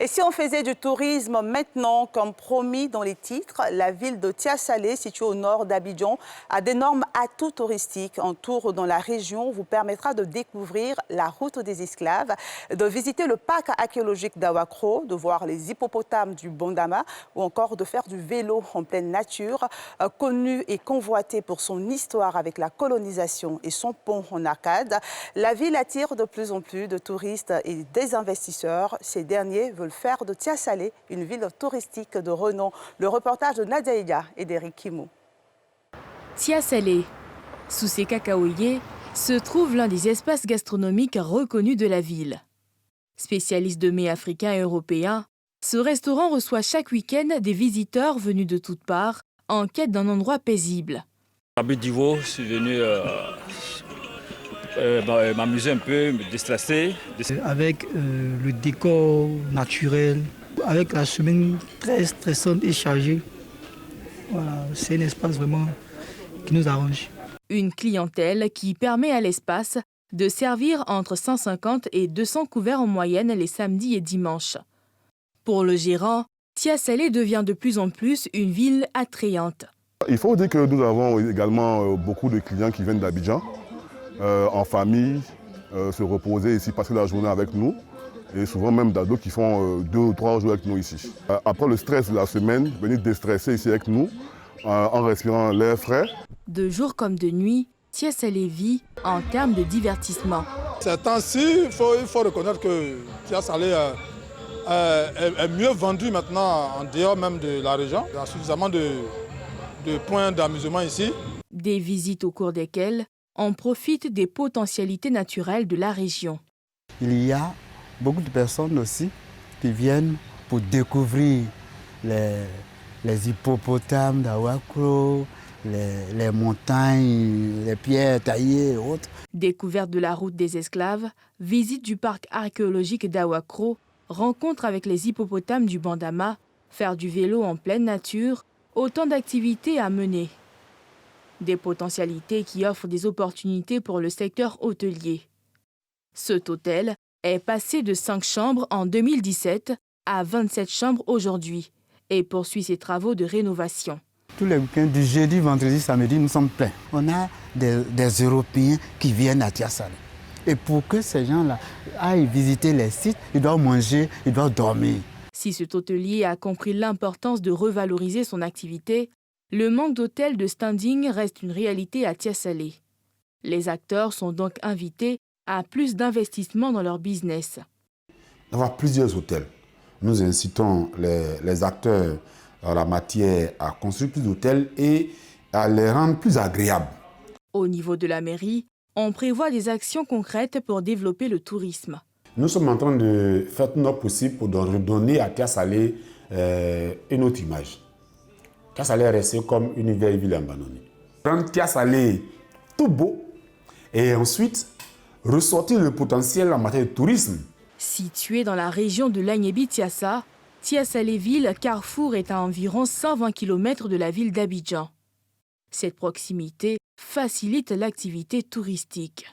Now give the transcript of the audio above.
Et si on faisait du tourisme maintenant, comme promis dans les titres, la ville de Tia-Salé, située au nord d'Abidjan, a d'énormes atouts touristiques. Un tour dans la région vous permettra de découvrir la route des esclaves, de visiter le parc archéologique d'Awakro, de voir les hippopotames du Bondama ou encore de faire du vélo en pleine nature, connu et convoité pour son histoire avec la colonisation et son pont en arcade. La ville attire de plus en plus de touristes et des investisseurs. Ces derniers veulent faire de Tia-Salé une ville touristique de renom. Le reportage de Nadia Ida et d'Eric Kimou. Tia-Salé, sous ses cacaoyers, se trouve l'un des espaces gastronomiques reconnus de la ville. Spécialiste de mets africains et européens, ce restaurant reçoit chaque week-end des visiteurs venus de toutes parts en quête d'un endroit paisible. À Bédivo, je suis venu m'amuser un peu, me déstresser. Avec le décor naturel, avec la semaine très stressante et chargée, voilà, c'est un espace vraiment qui nous arrange. Une clientèle qui permet à l'espace de servir entre 150 et 200 couverts en moyenne les samedis et dimanches. Pour le gérant, Tia-Salé devient de plus en plus une ville attrayante. Il faut dire que nous avons également beaucoup de clients qui viennent d'Abidjan, en famille, se reposer ici, passer la journée avec nous. Et souvent même d'autres qui font 2 ou 3 jours avec nous ici. Après le stress de la semaine, venir déstresser ici avec nous, en respirant l'air frais. De jour comme de nuit, Tia-Salé vit en termes de divertissement. Ces temps-ci, il faut reconnaître que Tia-Salé est mieux vendu maintenant en dehors même de la région. Il y a suffisamment de points d'amusement ici. Des visites au cours desquelles on profite des potentialités naturelles de la région. Il y a beaucoup de personnes aussi qui viennent pour découvrir les hippopotames d'Awakro, les montagnes, les pierres taillées et autres. Découverte de la route des esclaves, visite du parc archéologique d'Awakro, rencontre avec les hippopotames du Bandama, faire du vélo en pleine nature, autant d'activités à mener. Des potentialités qui offrent des opportunités pour le secteur hôtelier. Cet hôtel est passé de 5 chambres en 2017 à 27 chambres aujourd'hui et poursuit ses travaux de rénovation. Tous les week-ends, du jeudi, vendredi, samedi, nous sommes pleins. On a des Européens qui viennent à Tia-Salé. Et pour que ces gens-là aillent visiter les sites, ils doivent manger, ils doivent dormir. Si cet hôtelier a compris l'importance de revaloriser son activité, le manque d'hôtels de standing reste une réalité à Tia-Salé. Les acteurs sont donc invités à plus d'investissement dans leur business. D'avoir plusieurs hôtels. Nous incitons les acteurs en la matière à construire plus d'hôtels et à les rendre plus agréables. Au niveau de la mairie, on prévoit des actions concrètes pour développer le tourisme. Nous sommes en train de faire tout notre possible pour redonner à Tia-Salé une autre image. Tia-Salé est resté comme une vieille ville abandonnée. Prendre Tia-Salé tout beau et ensuite ressortir le potentiel en matière de tourisme. Située dans la région de l'Agnébi-Tiassa, Tia-Salé-Ville, Carrefour est à environ 120 km de la ville d'Abidjan. Cette proximité facilite l'activité touristique.